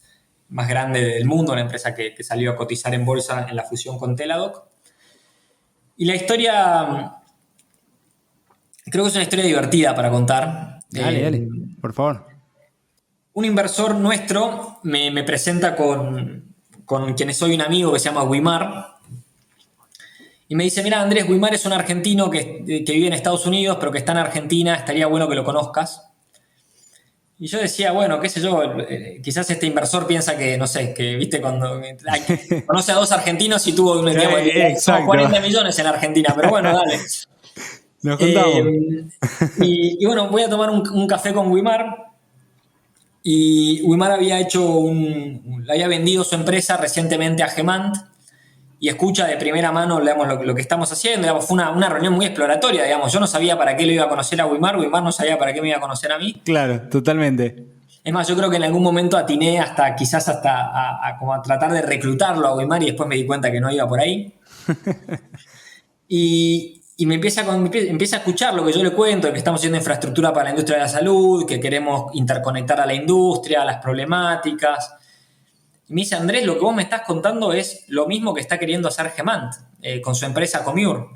más grande del mundo, una empresa que salió a cotizar en bolsa en la fusión con Teladoc. Y la historia, creo que es una historia divertida para contar. Dale, por favor. Un inversor nuestro me presenta con quien soy un amigo que se llama Wimar, y me dice, mira Andrés, Wimar es un argentino que vive en Estados Unidos, pero que está en Argentina, estaría bueno que lo conozcas. Y yo decía, bueno, qué sé yo, quizás este inversor piensa que, no sé, que viste cuando conoce a 2 argentinos y tuvo 40 millones en Argentina, pero bueno, dale. Nos contamos. Y bueno, voy a tomar un café con Wimar. Y Wimar había vendido su empresa recientemente a Hemant y escucha de primera mano, digamos, lo que estamos haciendo. Digamos, fue una reunión muy exploratoria, digamos. Yo no sabía para qué lo iba a conocer a Wimar no sabía para qué me iba a conocer a mí. Claro, totalmente. Es más, yo creo que en algún momento atiné quizás hasta como a tratar de reclutarlo a Wimar y después me di cuenta que no iba por ahí. Y me empieza a escuchar lo que yo le cuento, que estamos haciendo infraestructura para la industria de la salud, que queremos interconectar a la industria, las problemáticas. Y me dice, Andrés, lo que vos me estás contando es lo mismo que está queriendo hacer Hemant con su empresa Commure.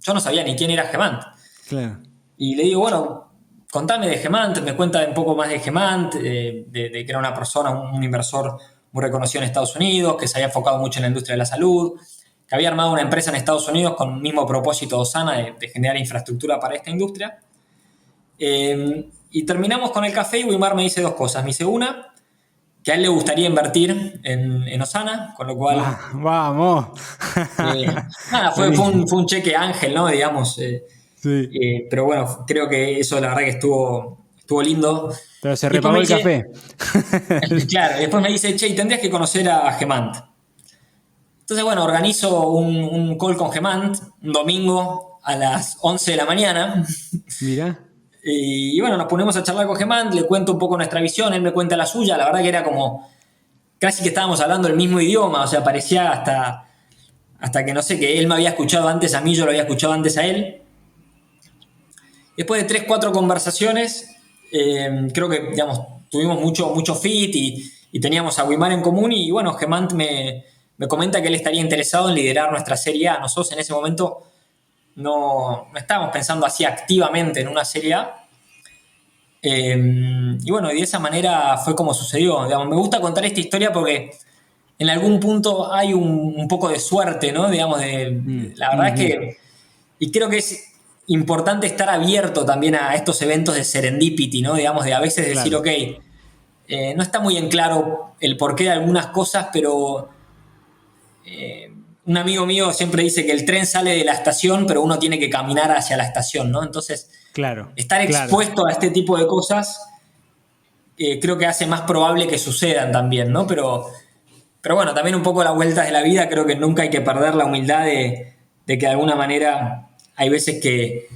Yo no sabía ni quién era Hemant. Claro. Y le digo, bueno, contame de Hemant, me cuenta un poco más de Hemant, de que era una persona, un inversor muy reconocido en Estados Unidos, que se había enfocado mucho en la industria de la salud, que había armado una empresa en Estados Unidos con el mismo propósito Osana de generar infraestructura para esta industria. Y terminamos con el café y Wimar me dice 2 cosas. Me dice una, que a él le gustaría invertir en Osana, con lo cual... ¡Vamos! Fue un cheque ángel, ¿no? Digamos. Sí. Pero bueno, creo que eso la verdad que estuvo lindo. Pero se repagó el café. Claro, después me dice, che, tendrías que conocer a Hemant. Entonces, bueno, organizo un call con Hemant un domingo a las 11 de la mañana. Mira. Y bueno, nos ponemos a charlar con Hemant, le cuento un poco nuestra visión, él me cuenta la suya. La verdad que era como casi que estábamos hablando el mismo idioma, o sea, parecía hasta hasta que no sé, que él me había escuchado antes a mí, yo lo había escuchado antes a él. Después de 3, 4 conversaciones, creo que, digamos, tuvimos mucho fit y teníamos a Wimar en común y bueno, Gemant me comenta que él estaría interesado en liderar nuestra Serie A. Nosotros en ese momento no estábamos pensando así activamente en una Serie A. Y bueno, y de esa manera fue como sucedió. Digamos, me gusta contar esta historia porque en algún punto hay un poco de suerte, ¿no? Digamos, la verdad es que, y creo que es importante estar abierto también a estos eventos de serendipity, ¿no? Digamos, de a veces decir, Claro. ok, no está muy en claro el porqué de algunas cosas, pero un amigo mío siempre dice que el tren sale de la estación, pero uno tiene que caminar hacia la estación, ¿no? Entonces, Claro, estar claro. expuesto a este tipo de cosas creo que hace más probable que sucedan también, ¿no? Pero bueno, también un poco las vueltas de la vida, creo que nunca hay que perder la humildad de que de alguna manera hay veces que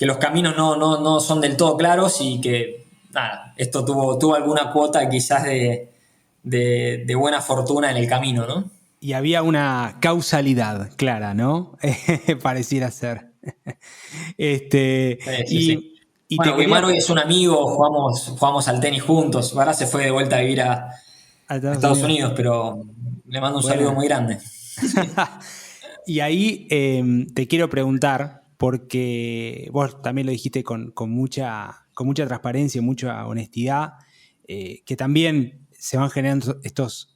los caminos no son del todo claros y que, nada, esto tuvo alguna cuota quizás de buena fortuna en el camino, ¿no? Y había una causalidad clara, ¿no? Pareciera ser. Sí, sí. Y te Bueno, Guimar quería hoy es un amigo, jugamos al tenis juntos. Ahora se fue de vuelta a vivir a a Estados Estados Unidos. Unidos, pero le mando un saludo Bueno. muy grande. Y ahí te quiero preguntar, porque vos también lo dijiste con mucha transparencia y mucha honestidad, que también se van generando estos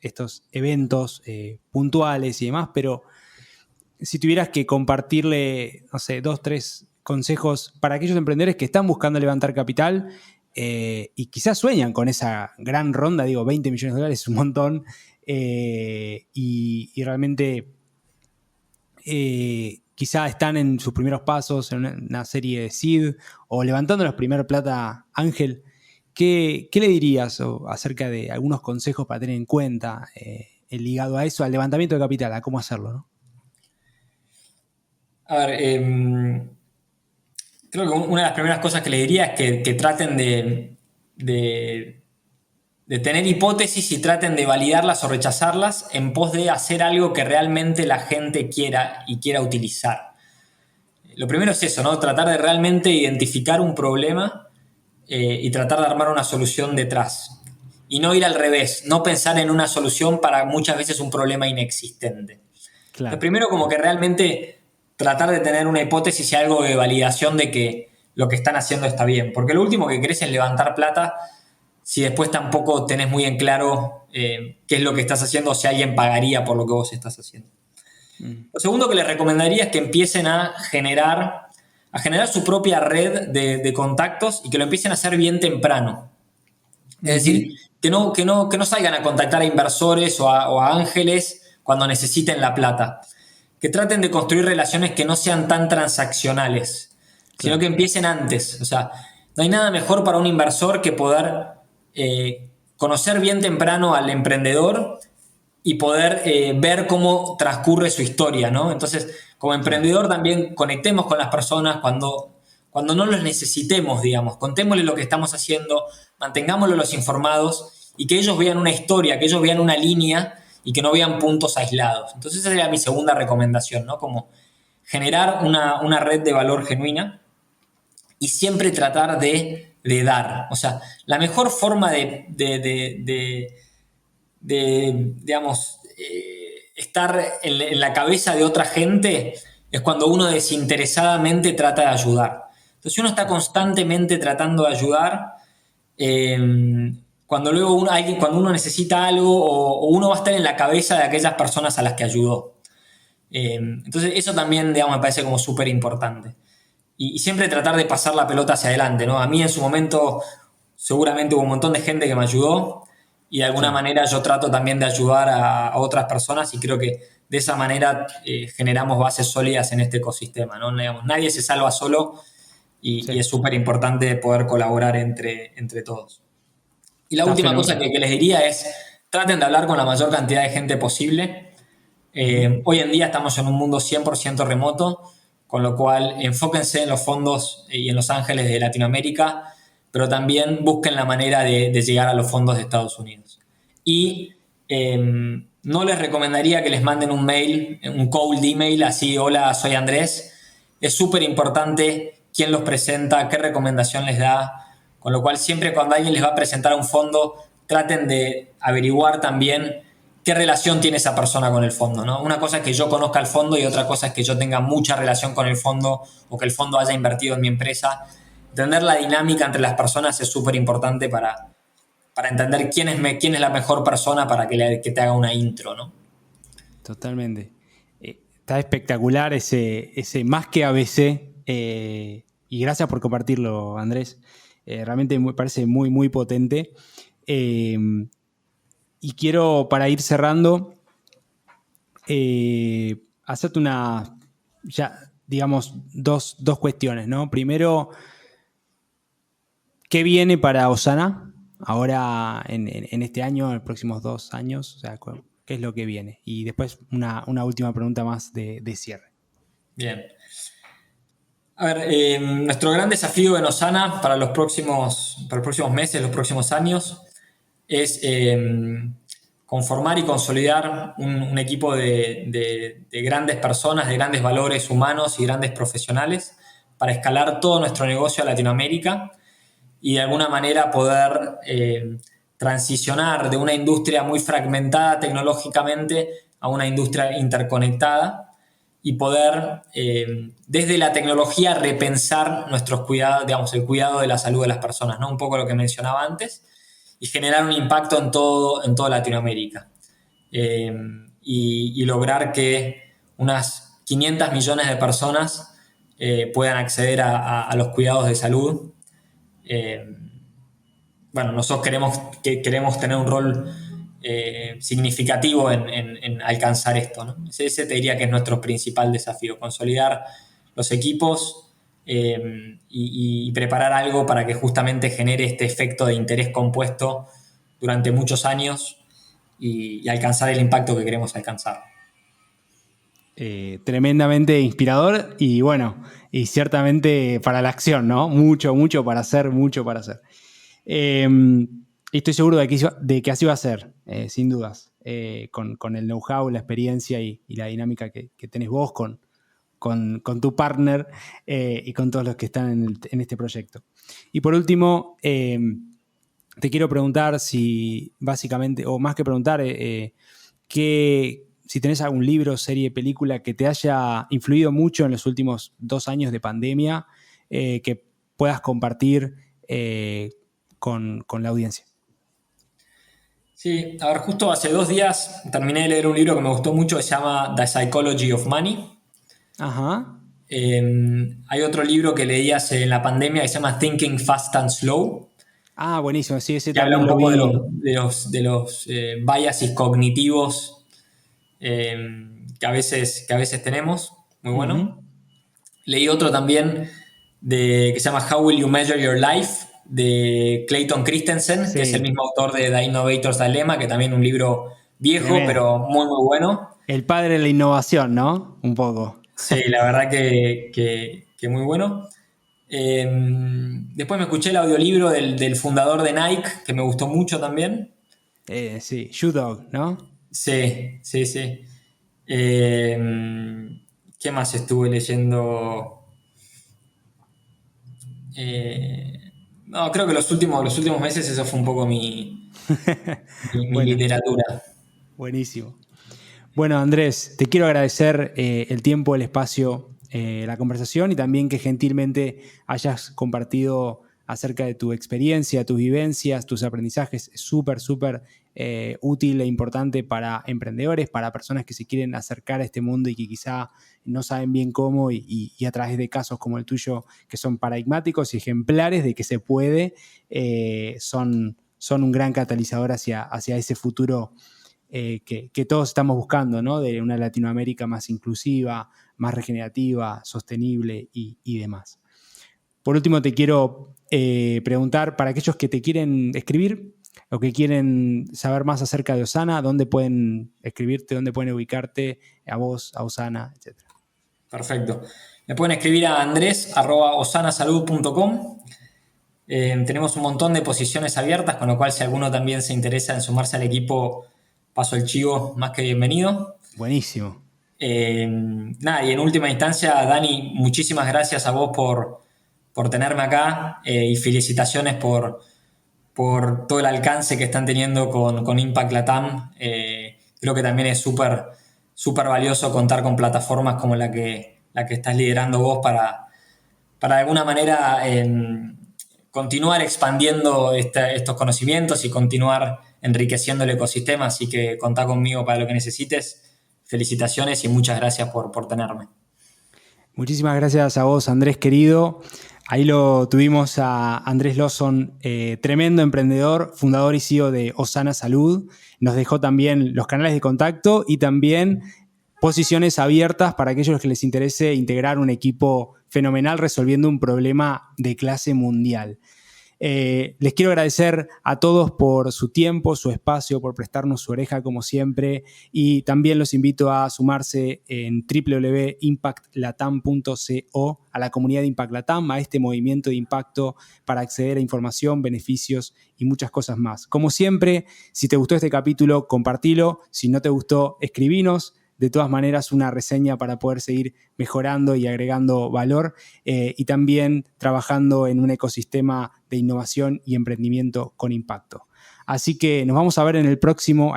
eventos puntuales y demás, pero si tuvieras que compartirle, no sé, 2, 3 consejos para aquellos emprendedores que están buscando levantar capital y quizás sueñan con esa gran ronda, digo, 20 millones de dólares es un montón, y realmente quizá están en sus primeros pasos en una serie de seed o levantando la primera plata ángel, ¿qué le dirías acerca de algunos consejos para tener en cuenta ligado a eso, al levantamiento de capital, a cómo hacerlo, ¿no? A ver, creo que una de las primeras cosas que les diría es que traten de, de tener hipótesis y traten de validarlas o rechazarlas en pos de hacer algo que realmente la gente quiera y quiera utilizar. Lo primero es eso, ¿no? Tratar de realmente identificar un problema y tratar de armar una solución detrás. Y no ir al revés, no pensar en una solución para muchas veces un problema inexistente. Entonces, Claro. primero como que realmente tratar de tener una hipótesis y algo de validación de que lo que están haciendo está bien. Porque lo último que querés es levantar plata si después tampoco tenés muy en claro qué es lo que estás haciendo o si alguien pagaría por lo que vos estás haciendo. Lo segundo que les recomendaría es que empiecen a generar su propia red de contactos y que lo empiecen a hacer bien temprano. Es decir, que no salgan a contactar a inversores o a ángeles cuando necesiten la plata. Que traten de construir relaciones que no sean tan transaccionales, sino Claro. que empiecen antes. O sea, no hay nada mejor para un inversor que poder conocer bien temprano al emprendedor y poder ver cómo transcurre su historia, ¿no? Entonces, como Claro. emprendedor también conectemos con las personas cuando no los necesitemos, digamos. Contémosles lo que estamos haciendo, mantengámoslos los informados y que ellos vean una historia, que ellos vean una línea y que no vean puntos aislados. Entonces, esa sería mi segunda recomendación, ¿no? Como generar una red de valor genuina y siempre tratar de dar. O sea, la mejor forma digamos, estar en la cabeza de otra gente es cuando uno desinteresadamente trata de ayudar. Entonces, si uno está constantemente tratando de ayudar, cuando luego cuando uno necesita algo o uno va a estar en la cabeza de aquellas personas a las que ayudó. Entonces, eso también, digamos, me parece como súper importante. Y siempre tratar de pasar la pelota hacia adelante, ¿no? A mí en su momento seguramente hubo un montón de gente que me ayudó y de alguna Claro. manera yo trato también de ayudar a otras personas y creo que de esa manera generamos bases sólidas en este ecosistema, ¿no? Digamos, nadie se salva solo y Sí. es súper importante poder colaborar entre todos. Y la Está última cosa fenomenal. que les diría es, traten de hablar con la mayor cantidad de gente posible. Hoy en día estamos en un mundo 100% remoto, con lo cual enfóquense en los fondos y en los ángeles de Latinoamérica, pero también busquen la manera de llegar a los fondos de Estados Unidos. Y no les recomendaría que les manden un mail, un cold email, así, hola, soy Andrés. Es súper importante quién los presenta, qué recomendación les da, con lo cual siempre cuando alguien les va a presentar a un fondo, traten de averiguar también qué relación tiene esa persona con el fondo, ¿no? Una cosa es que yo conozca el fondo y otra cosa es que yo tenga mucha relación con el fondo o que el fondo haya invertido en mi empresa. Entender la dinámica entre las personas es súper importante para entender quién es la mejor persona para que te haga una intro, ¿no? Totalmente. Está espectacular ese más que ABC. Y gracias por compartirlo, Andrés. Realmente me parece muy, muy potente. Y quiero, para ir cerrando, hacerte digamos, dos cuestiones, ¿no? Primero, ¿qué viene para Osana ahora en este año, en los próximos 2 años? O sea, ¿qué es lo que viene? Y después una última pregunta más de cierre. Bien. A ver, nuestro gran desafío en Osana para los próximos meses, los próximos años, es conformar y consolidar un equipo de grandes personas, de grandes valores humanos y grandes profesionales para escalar todo nuestro negocio a Latinoamérica y de alguna manera poder transicionar de una industria muy fragmentada tecnológicamente a una industria interconectada y poder desde la tecnología repensar nuestros cuidados, digamos, el cuidado de la salud de las personas, ¿no? Un poco lo que mencionaba antes, y generar un impacto en toda Latinoamérica. Y lograr que unas 500 millones de personas puedan acceder a los cuidados de salud. Bueno, nosotros queremos tener un rol significativo en alcanzar esto, ¿no? Ese te diría que es nuestro principal desafío, consolidar los equipos y preparar algo para que justamente genere este efecto de interés compuesto durante muchos años y alcanzar el impacto que queremos alcanzar. Tremendamente inspirador y bueno, y ciertamente para la acción, ¿no? Mucho, mucho para hacer, mucho para hacer. Y estoy seguro de que así va a ser, sin dudas, con el know-how, la experiencia y la dinámica que tenés vos con tu partner y con todos los que están en este proyecto. Y por último, te quiero preguntar si básicamente, o más que preguntar, si tenés algún libro, serie, película que te haya influido mucho en los últimos 2 años de pandemia, que puedas compartir con la audiencia. Sí, a ver, justo hace 2 días terminé de leer un libro que me gustó mucho que se llama The Psychology of Money. Ajá. Hay otro libro que leí en la pandemia que se llama Thinking Fast and Slow, Ah, buenísimo, sí, ese que habla también un lo poco vi. de los biases cognitivos que a veces tenemos. Muy bueno. Uh-huh. Leí otro también que se llama How Will You Measure Your Life, de Clayton Christensen, Sí, que es el mismo autor de The Innovator's Dilemma, que también es un libro viejo, tremendo. pero muy, muy bueno. El padre de la innovación, ¿no? Un poco. Sí, la verdad que muy bueno. Después me escuché el audiolibro del fundador de Nike, que me gustó mucho también. Sí, Shoe Dog, ¿no? Sí, sí, sí. ¿Qué más estuve leyendo? No, creo que los últimos meses eso fue un poco mi Bueno, literatura. buenísimo. Bueno, Andrés, te quiero agradecer el tiempo, el espacio, la conversación y también que gentilmente hayas compartido acerca de tu experiencia, tus vivencias, tus aprendizajes. Es súper, súper útil e importante para emprendedores, para personas que se quieren acercar a este mundo y que quizá no saben bien cómo y a través de casos como el tuyo, que son paradigmáticos y ejemplares de que se puede, son un gran catalizador hacia ese futuro que todos estamos buscando, ¿no? De una Latinoamérica más inclusiva, más regenerativa, sostenible y demás. Por último, te quiero preguntar, para aquellos que te quieren escribir o que quieren saber más acerca de Osana, ¿dónde pueden escribirte, dónde pueden ubicarte, a vos, a Osana, etcétera? Perfecto. Me pueden escribir a andres@osanasalud.com. Tenemos un montón de posiciones abiertas, con lo cual si alguno también se interesa en sumarse al equipo, paso el chivo, más que bienvenido. Buenísimo. Y en última instancia, Dani, muchísimas gracias a vos por tenerme acá y felicitaciones por todo el alcance que están teniendo con Impact Latam. Creo que también es súper valioso contar con plataformas como la que estás liderando vos para de alguna manera continuar expandiendo estos conocimientos y continuar enriqueciendo el ecosistema. Así que contá conmigo para lo que necesites. Felicitaciones y muchas gracias por tenerme. Muchísimas gracias a vos, Andrés, querido. Ahí lo tuvimos a Andrés Lawson, tremendo emprendedor, fundador y CEO de Osana Salud. Nos dejó también los canales de contacto y también posiciones abiertas para aquellos que les interese integrar un equipo fenomenal resolviendo un problema de clase mundial. Les quiero agradecer a todos por su tiempo, su espacio, por prestarnos su oreja como siempre, y también los invito a sumarse en www.impactlatam.co a la comunidad de Impact Latam, a este movimiento de impacto para acceder a información, beneficios y muchas cosas más. Como siempre, si te gustó este capítulo, compartilo. Si no te gustó, escribinos. De todas maneras, una reseña para poder seguir mejorando y agregando valor y también trabajando en un ecosistema de innovación y emprendimiento con impacto. Así que nos vamos a ver a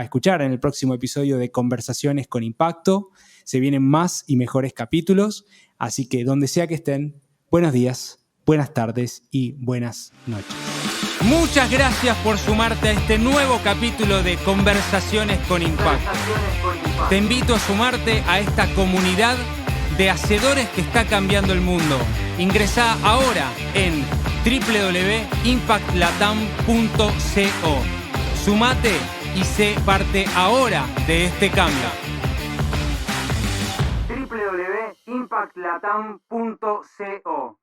escuchar en el próximo episodio de Conversaciones con Impacto. Se vienen más y mejores capítulos, así que donde sea que estén, buenos días, buenas tardes y buenas noches. Muchas gracias por sumarte a este nuevo capítulo de Conversaciones con Impacto. Te invito a sumarte a esta comunidad de hacedores que está cambiando el mundo. Ingresá ahora en www.impactlatam.co. Sumate y sé parte ahora de este cambio. www.impactlatam.co